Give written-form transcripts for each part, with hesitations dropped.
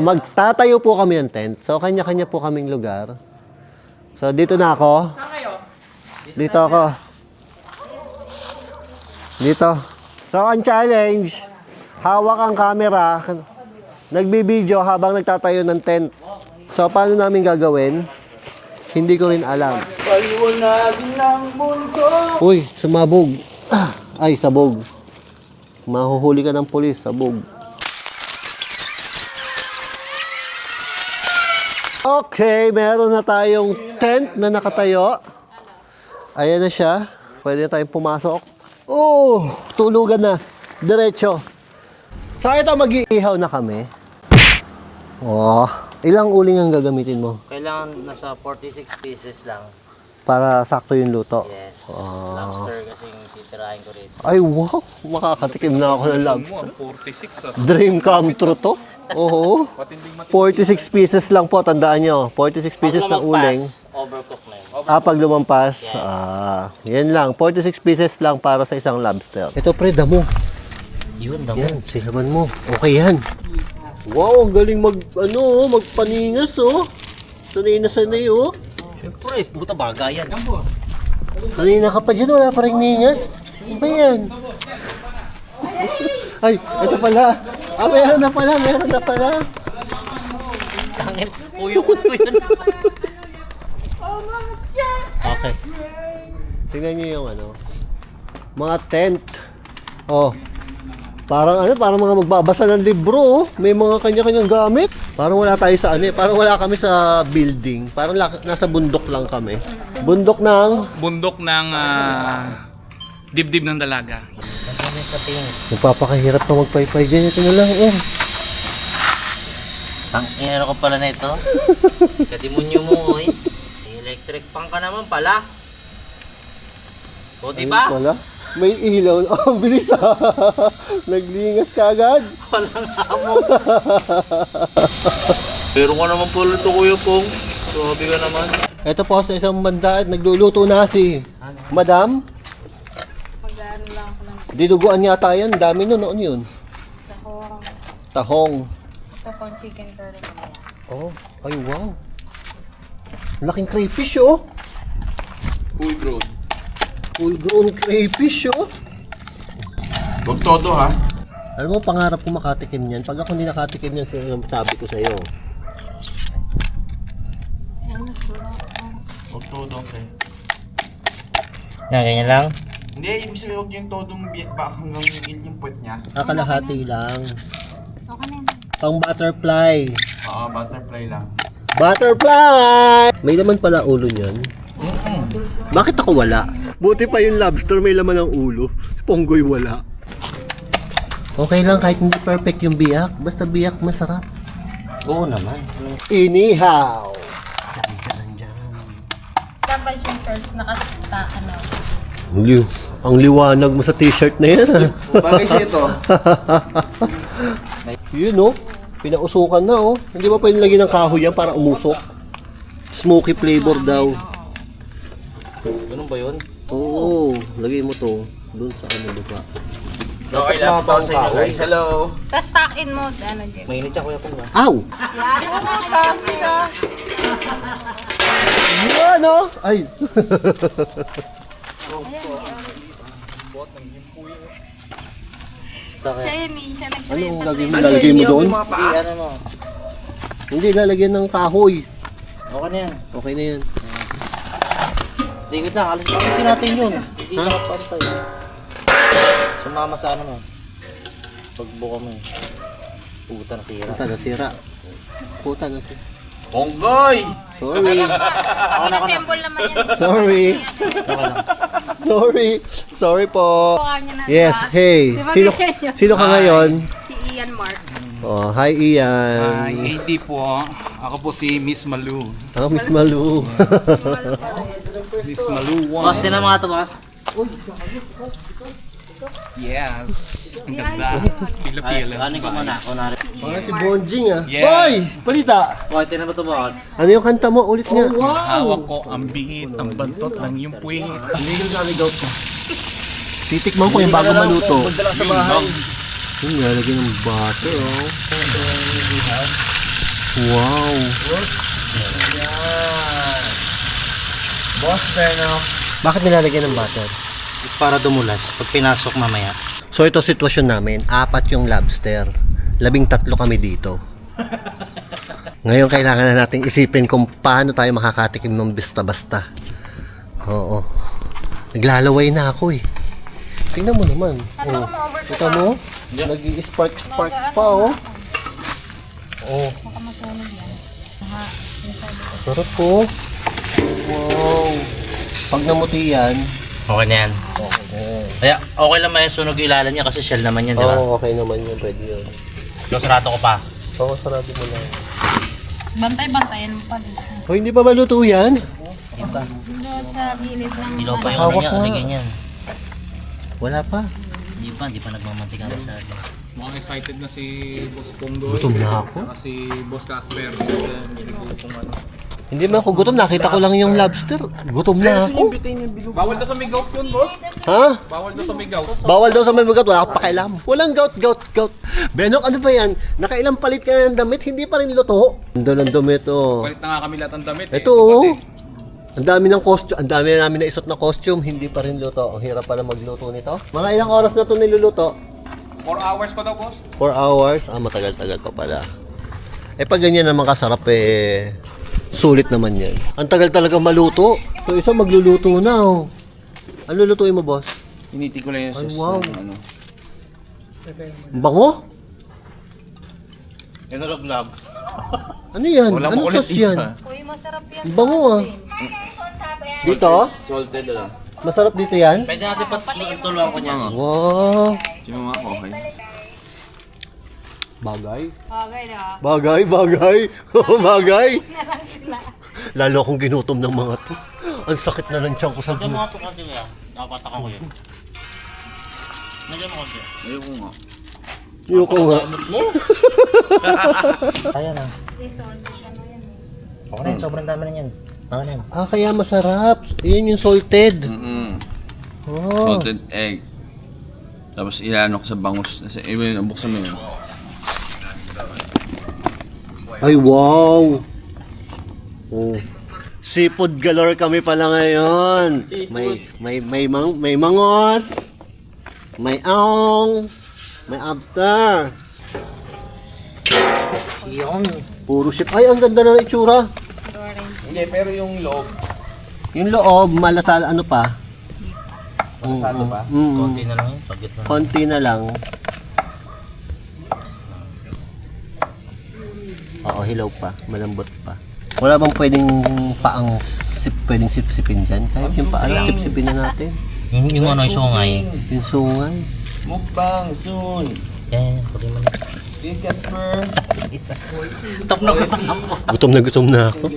Magtatayo po kami ng tent. So, kanya-kanya po kaming lugar. So, dito na ako. Saan kayo? Dito ako. Dito. So, ang challenge, hawak ang camera, nagbibideo habang nagtatayo ng tent. So, paano namin gagawin? Hindi ko rin alam. Paliwanagin ng mundo. Uy, sumabog. Ay, sabog. Mahuhuli ka ng pulis, sabog. Okay, meron na tayong tent na nakatayo. Ayan na siya. Pwede na tayong pumasok. Oh, tulugan na. Diretso. So, ito mag-iihaw na kami. Oh, ilang uling ang gagamitin mo? Kailangan nasa 46 pieces lang. Para sakto yung luto. Yes. Lobster kasi yung titirahin ko rito. Ay, wow. Makakatikim na ako ng lobster. 46 Dream come true to. Oo. 46 pieces lang po, tandaan nyo. 46 pieces na uling. Overcook na yun. Pag lumampas, yan lang. 46 pieces lang para sa isang lobster. Ito, pre, damo. Yun, damo. Yan, silaban mo. Okay yan. Wow, ang galing magpaningas, oh. Sanay na sanay, oh. Siyempre, puta bagay yan. Kanina ka pa dyan, wala pa rin ningas. Ano ba yan? Ay, ito pala. Meron na pala. Tangin, puyukot ko yun. Okay. Tingnan niyo yung mga tent. Oh. Parang mga magbabasa ng libro, oh. May mga kanya-kanyang gamit. Parang wala tayo sa parang wala kami sa building. Parang nasa bundok lang kami. Bundok ng dibdib ng dalaga. Ano sa tingin? Nagpapakahirap na magpaypay dyan. Ito na lang, oh. Tangin, ano ka pala na ito? Kadimonyo mo, eh. Electric fan ka naman pala. O, diba? Ayun pala. May ilaw. Oh, ang bilis, ah. Naglingas ka agad. Walang hamon. Pero ka naman pala ito, Kuya Pong. Sabi ka naman. Ito po sa isang banda, nagluluto na si Madam. Mag-ano lang ako ng Dinuguan yata yan. Dami nun. Noon yun. tahong. Tahong. Ito pong chicken curry ko na yan. Oh, ay wow. Laking crayfish, oh. Full grown. Full grown crayfish, oh. Huwag todo ha. Alam mo, pangarap ko makatikim yan. Pag ako hindi nakatikim yan, sabi ko sa'yo. Huwag todo, okay. Yan, ganyan lang. Hindi, ibig sabihin huwag yung todong back hanggang yung puwet niya. Kalahati lang. Okay na yun. Pang butterfly. Oo, butterfly lang. Butterfly! May laman pala ulo niyan. Bakit ako wala? Buti pa yung lobster may laman ng ulo. Ponggoy wala. Okay lang kahit hindi perfect yung biyak. Basta biyak masarap. Oo naman. Inihaw! Saan ba yung shirts nakasta, Ang liwanag mo sa t-shirt na yan. Bagay siya ito. Yun, oh. Pinausukan na, oh. Hindi ba pwede lagyan ng kahoy yan para umusok? Smoky flavor daw. Ganun ba yun? Oo, lagay mo to doon sa diba? Okay lang po sa inyo guys. Hello. Tapos tuck in mo, Jay? Mainit siya, Kuya Pong. Aw! Yan, oh! Ay! Siya yun eh, siya Anong lalagay mo doon? Hindi, ano mo. Hindi, lalagyan ng kahoy. Okay na yan. Okay na yan. David na, alisin natin yun. Hindi ka pantay. Sumama sa ano mo. Pagbuka mo eh. Puta na sira. Puta, nasira. Puta, nasira. Onggoy! Sorry. Assemble naman yan. Sorry. Sorry. Sorry po. Buka niya na, Yes, diba? hey. Diba Sino, ganyan yun? sino ka ngayon? Si Ian Mark. Oh, hi Ian. Hi, AD po. Ako po si Miss Malu. Ako, Miss Malu. Miss Malu Boss, 1. din na mga to, boss. Yes. Ang ganda. Pila-pila. Kanin ko muna, kunwari. Mga si Bonjing, ah. Yes. Boy! Balita! Okay, tinan mo to, boss. Ano yung kanta mo? Ulit niya. Hawak ko ang bihit, ang bantot ng iyong puwit. Titikman ko yung bago maluto. Magdala sa bahay. Yung lalagyan ng butter, oh. Wow. Boss Beno. Bakit nilalagyan ng butter? Para dumulas pag pinasok mamaya. So ito sitwasyon namin, 4 yung lobster. 13 kami dito. Ngayon kailangan na nating isipin kung paano tayo makakatikim ng basta-basta. Oo. Naglalaway na ako eh. Tingnan mo naman. Oh. Kita mo? Nag-i-spark pa oh. Oh. Sarap po. Wow. Pag namuti yan, Okay na yan. Kaya okay lang may sunog yung ilalim niya kasi shell naman yan, di ba? oo, okay naman yun. Pwede yun. Sarado ko pa. Oo, sarado mo lang. Bantay-bantayan mo pa dito. Oh, hindi pa maluto yan? Doon sa gilid ng... Ilaw pa yung ano Hawak niya, nga. alagyan yan. Wala pa. Hindi pa nagmamantika masyado. Mukhang excited na si Boss Pongdoy. Gutom na ako. Kasi Boss Casper. Hindi man ako gutom. Nakita ko lang yung lobster. Gutom na ako. Bawal daw sa may gout yun, boss. Ha? Bawal daw sa may gout. Bawal daw sa may magat. Wala akong pakialam. Walang gout. Benok, ano ba yan? Nakailang palit ka na ng damit, hindi pa rin luto. Ando ng damit, oh. Palit na nga kami lahat ng damit. Ito, oh. Ang dami ng costume. Ang dami na namin naisot na costume. Hindi pa rin luto. Ang hirap pala magluto nito. Mga ilang oras na ito niluluto? 4 hours pa daw, boss. 4 hours. Ah, matagal-tagal pa pala. Eh, pag ganyan naman kasarap, eh, sulit naman yan. Ang tagal talaga maluto. So, isa magluluto na, oh. Ano lulutuin mo, boss? Hiniti ko lang yung Ay, sauce wow. ng ano. Ang bango? Yung nalaglag. Ano yan? Walang Anong makulit sauce yan? Uy, masarap yan. Ang bango, ah. Dito? Salted lang. Masarap dito yan? Pwede natin tulungan ko niya. Wow. Di mo nga okay. Bagay. Bagay na. Bagay. Bagay. Na lang sila. Lalo akong ginutom ng mga to. Ang sakit na ng tiyan ko sa Nagyan mo gutom. nga ito konti kaya. Nakapatakan ko yun. Nagyan mo konti. Ayoko nga. Ayoko nga. Kaya na. Okay na yun, sobrang dami na yan. Okay na yun. Ah, kaya masarap. Yun yung salted. Oh. Salted egg. Tapos ilalano ko sa bangus. Kasi buksan mo yun. Ay, wow. Oh. Seafood galore kami pala ngayon. May mangos. May aong. May lobster. Yun. Puro ship. Ay, ang ganda na ng itsura. Hindi, pero yung loob. Yung loob, malasal, ano pa? Malasado pa? Konti na lang yun. Pagit na. Konti na lang. Oo, hilaw pa. Malambot pa. Wala bang pwedeng paang pwedeng sipsipin dyan? Kahit yung paa lang, sipsipin na natin. Yung ano yung sungay. Yung sungay. Mukbang soon. Yan, pwede mo na. Di Casper. Top na gutom ako. Gutom na ako.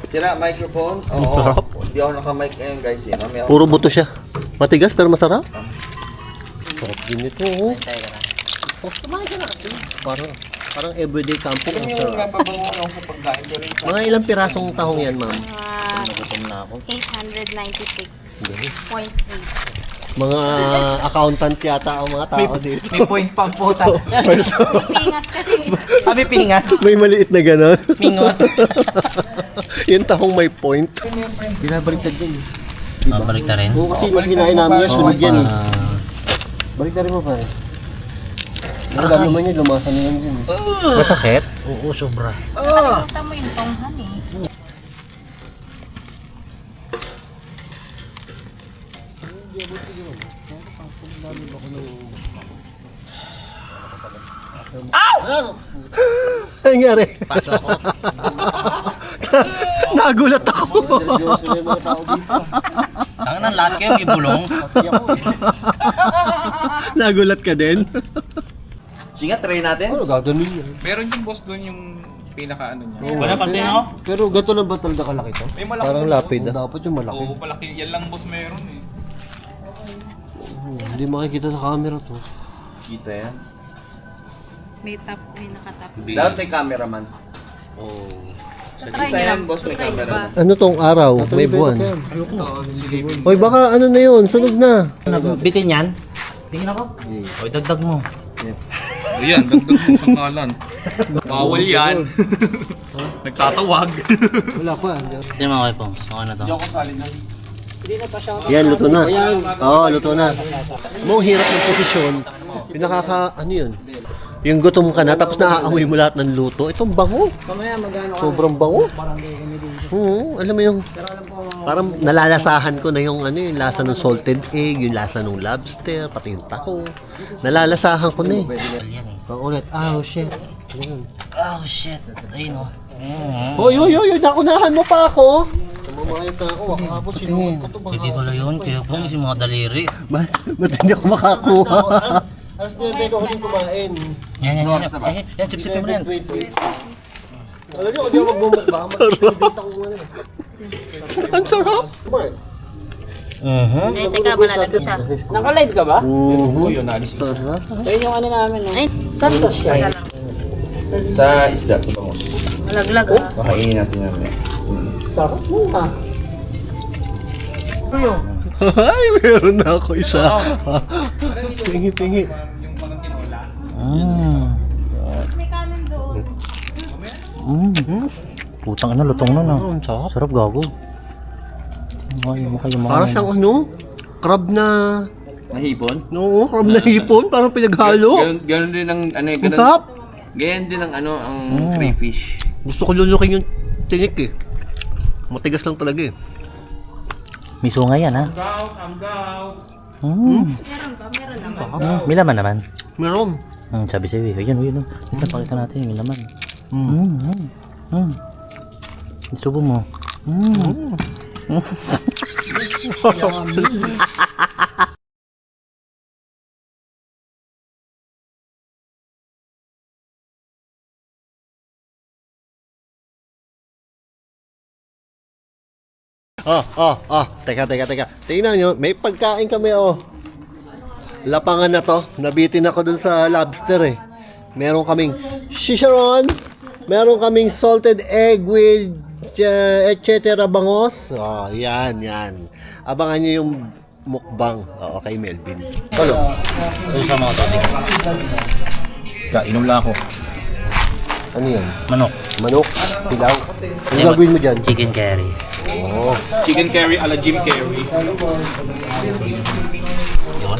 Sira microphone? Oo. Hindi ako naka-mic ngayon guys. Eh. Mamaya ako. Puro buto siya. Matigas pero masarap. Sarap din ito. Oh. Teka na. Oh, kumain ka na. Parang everyday camping. Alam Ang yung sarap. napabango lang sa pagkain ko rin. Mga ilang pirasong tahong yan, ma'am? Gutom na ako. 896.8. Mga accountant yata ang mga tao dito. May point pa po ta. Pingas kasi. Kami pingas. May maliit na gano'n. Mingot. Yung tahong may point. Binabaliktad din. Balik na rin. Oo, kasi yung kinain namin yan, sunog yan eh. Balik na rin mo pare. Ang dami naman yun, lumasan na yan din. Masakit? Oo, sobra. Nakalimutan mo yung tonghan eh. Ano nangyari? Paso ako. Nagulat ako. Tangan ng lahat kayo, ibulong. Nagulat ka din? Sige, try natin. Ano gagawin yan? Meron yung boss doon yung pinaka ano niya. Wala pa din ako. Pero gato na ba talaga kalaki to? May malaki Parang to, lapid boss. ah. Dapat yung malaki. Oo, palaki. Yan lang boss meron eh. Hindi makikita sa camera to. Kita yan. May top, may nakatap. Dapat may cameraman. Oh. Try Kita niyo yan, boss, may Try niyo camera. ba? Ano tong araw? May buwan. Oo, silipin. Hoy, baka ano na yun? Sunog na. Bitin yan? Tingin ako. Oy, dagdag mo. Ayan, dagdag mo sa ngalan. Bawal yan. Nagtatawag. Wala pa. Hindi mga kayo pong. Ano to? Ako sali na. Yan, luto na. Oo, luto na. Mo hirap ng posisyon. Ano yun? Yung gutom ka na, tapos naaamoy mo lahat ng luto. Itong bango. Sobrang bango. Alam mo yung, parang nalalasahan ko na yung yung lasa ng salted egg, yung lasa ng lobster, pati yung taho. Nalalasahan ko na eh. Yan eh. Ulit. Oh, shit. Oh shit. Ayun oh. Hoy, naunahan mo pa ako. Mamamayag na ako. Ako sinuot ko to. Hindi pala yun. Kaya pong si mga daliri. Ba't hindi ako makakuha? Alas 9 ko huling kumain. Yan. Yan, chip-chipin mo yan. Wait. Alam niyo, hindi ako magbumukbang. Mag-days ako ngayon. Ang sarap. Smart. Ay, teka, malalagay siya. Naka-live ka ba? Yun, naalis ko. Sarap. Ayun yung ano namin. No? Ay, Sarsos siya. Sa isda, sa bangus. malaglag ah. Makainin natin yan. Sarap mo ha. Ay, meron na ako isa. Pingi. May kanin doon. Putang ina, lutong nun ah. Ang sarap. Sarap gago. Yung mga Para siyang crab na... Mahipon? No, crab na hipon. Parang pinaghalo. Ganun din ang ano eh. Ang sarap. Ganyan din ang ano, ang crayfish. Gusto ko lulukin yung tinik eh. Matigas lang talaga eh. may sunga yan ha. Meron naman. May laman naman. Meron. Sabi sa'yo eh. Ayun. Ito, pakita natin. May laman. Isubo mo. Teka. Tingnan nyo, may pagkain kami Lapangan na to. Nabitin ako dun sa lobster eh. Meron kaming shisharon. Meron kaming salted egg with etc. bangos. Yan. Abangan nyo yung mukbang. Kay Melvin. Hello. Ito sa mga topic. Inom lang ako. Ano yan? Manok. Pilaw. Ano gagawin mo dyan? Chicken curry. Chicken curry ala Jim Carrey. Yun.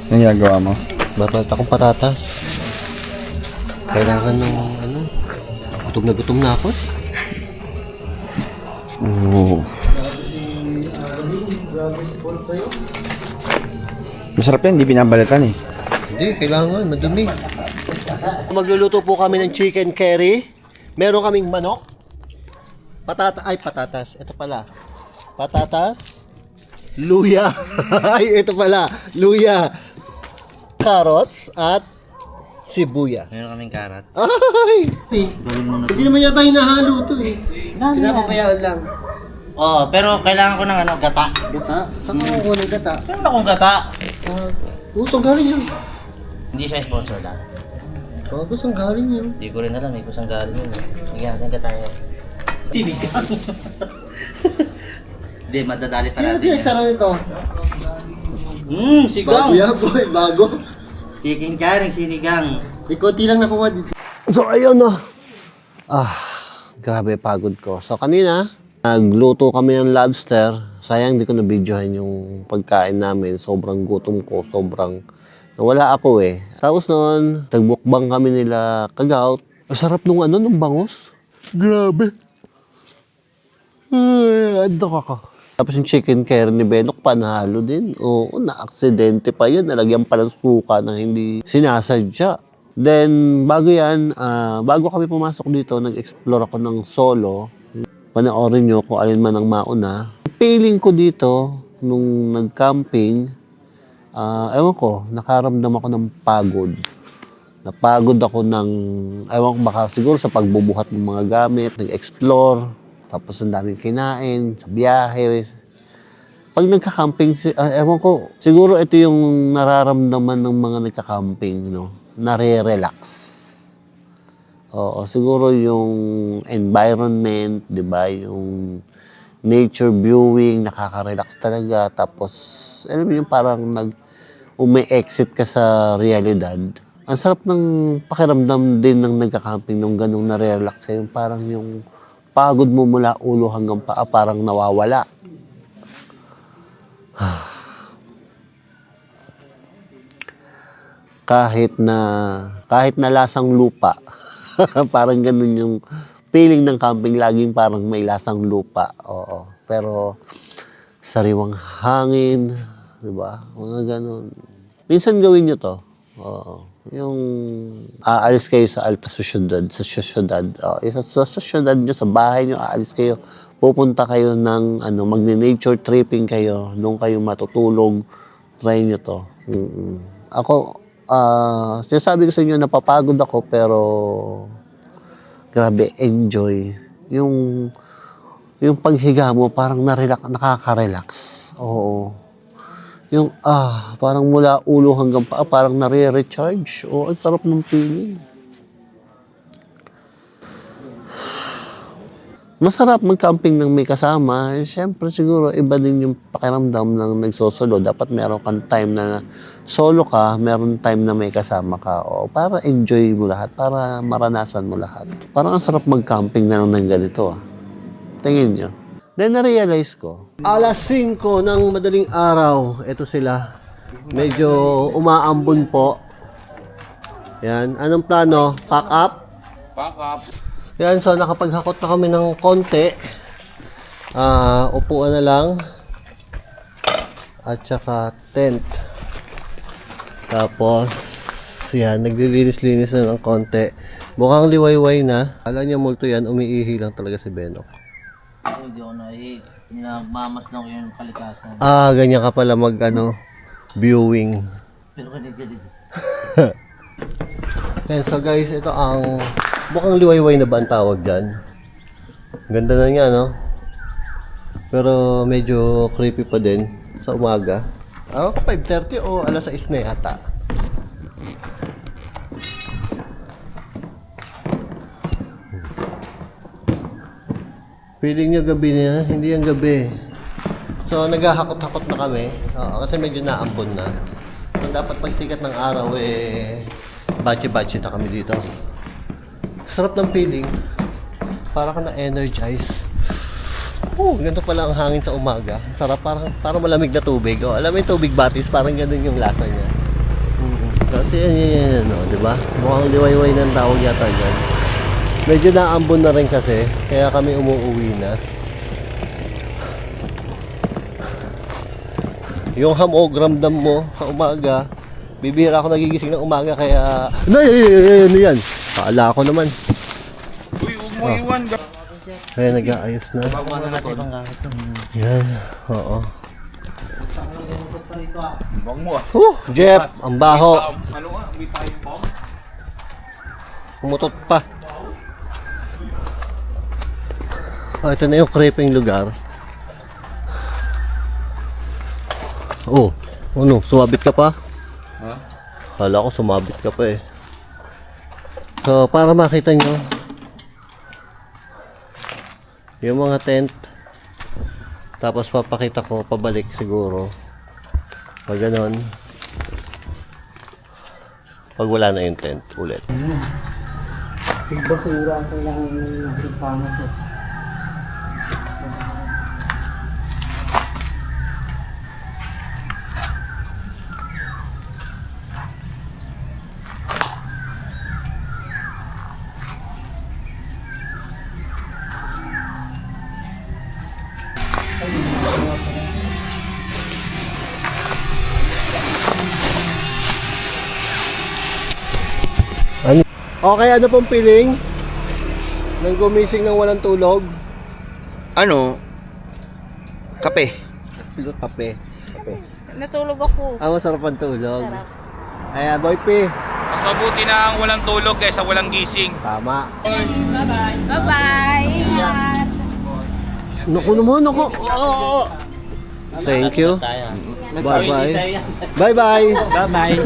Ang ginagawa mo? Babat akong patatas. Kailangan ng gutom na ako. Masarap yan, hindi binabalitan eh. Hindi, kailangan. Madumi. Magluluto po kami ng chicken curry. Meron kaming manok. Patatas. Ito pala. Patatas. Luya. Ito pala. Luya. Carrots at sibuyas. Meron kaming carrot. Ay! Hindi naman yata hinahalo ito eh. Pinapapayaan lang. Pero kailangan ko ng gata. Gata? Saan ka kukuha ng gata? Meron akong gata. Saan galing yun? Hindi siya sponsor lang. Saan galing yun? Hindi ko rin alam kung saan galing yun. Bigyan natin gata yun. Sinigang. Hindi, madadali pa Sino natin pinagsara nito? Sigang. Bago yan, boy. Bago. Chicken curry, sinigang. Konti lang nakuha dito. So, ayun na. Grabe pagod ko. So, kanina, nagluto kami ng lobster. Sayang, hindi ko na-videohan yung pagkain namin. Sobrang gutom ko. Sobrang nawala ako eh. Tapos noon, nagbukbang kami nila kagaut. Ang sarap nung nung bangus. Grabe. Ay, ando ka. Tapos yung chicken curry ni Benok, panalo din. Oo, na-aksidente pa yun. Nalagyan pa ng suka na hindi sinasadya. Then, bago yan, bago kami pumasok dito, nag-explore ako ng solo. Panoorin nyo kung alin man ang mauna. Feeling ko dito, nung nag-camping, ewan ko, nakaramdam ako ng pagod. Napagod ako ng, ewan ko baka siguro sa pagbubuhat ng mga gamit, nag-explore. Tapos ang daming kinain, sa biyahe. Pag nagka-camping, ewan ko, siguro ito yung nararamdaman ng mga nagka-camping, no? Nare-relax. Oo, siguro yung environment, di ba? Yung nature viewing, nakaka-relax talaga. Tapos, alam mo yung parang umi-exit ka sa realidad, ang sarap ng pakiramdam din ng nagka-camping nung ganung na-relax sa'yo. Parang yung pagod mo mula ulo hanggang paa parang nawawala. kahit na lasang lupa. Parang ganun yung feeling ng camping, laging parang may lasang lupa. Oo. Pero sariwang hangin, 'di ba? Mga ganun. Minsan gawin niyo 'to. Oo. Yung aalis kayo sa alta syudad, sa syudad. Sa syudad niyo, sa bahay niyo, aalis kayo. Pupunta kayo ng magne-nature tripping kayo, doon kayo matutulog. Try niyo 'to. Ako, sinasabi ko sa inyo, napapagod ako, pero grabe, enjoy. Yung paghiga mo, parang nakaka-relax. Oo. Yung, parang mula ulo hanggang paa, parang nare-recharge. Oo, ang sarap ng feeling. Masarap mag-camping ng may kasama. Siyempre, siguro, iba din yung pakiramdam ng nagsosolo. Dapat meron kang time na solo ka, meron time na may kasama ka. O, para enjoy mo lahat, para maranasan mo lahat. Parang ang sarap mag-camping na lang ng ganito. Tingin nyo. Then, na-realize ko, alas 5 ng madaling araw, ito sila. Medyo umaambon po. Yan. Anong plano? Pack up? Pack up. Yan, so nakapaghakot na kami ng konti. Upuan na lang. At saka tent. Tapos, yan, naglilinis-linis na ng konti. Mukhang liwayway na. Alam niya multo yan, umiihi lang talaga si Benok. Hindi ako nagmamas lang ko yung kalikasan. Ganyan ka pala viewing. Pero kanigilid. Yan, so guys, ito ang mukhang liwayway na ba ang tawag dyan? Ganda na nga, no? Pero medyo creepy pa din sa umaga. 5:30 o alas 6 na yata. Feeling nyo gabi na, hindi yung gabi. So, naghahakot-hakot na kami. Kasi medyo naambon na. So, dapat pagsikat ng araw, batsi-batsi na kami dito. Sarap ng feeling. Para ka na-energize. Ganito pala ang hangin sa umaga. Sarap, parang malamig na tubig. Alam mo yung tubig batis, parang ganun yung lasa niya. Kasi yan, diba? Mukhang liwayway ng tawag yata dyan. Medyo naambon na rin kasi, kaya kami umuuwi na. Yung ramdam mo sa umaga, bibihira ako nagigising ng umaga, kaya... Ano yan? Paala ako naman. Uy, huwag mo iwan. Kaya nag-aayos na. Yan, oo. Bang mo Jeff, ang baho. Ano nga, may tayong bomb? Umutot pa. Ito na yung creeping lugar. Sumabit ka pa? Ha? Kala ko sumabit ka pa eh. So, para makita nyo yung mga tent, tapos papakita ko pabalik siguro pag ganon, pag wala na yung tent ulit. Basura ang kailangan ng pangit ko. Okay, ano pong feeling nang gumising ng walang tulog? Kape. Kape. Natulog ako. Masarap ang tulog. Sarap. Ayan, Boy P. Mas mabuti na ang walang tulog kaysa walang gising. Tama. Bye-bye. Ingat. Naku naman, naku. Thank you. Bye-bye. Bye-bye. Bye-bye.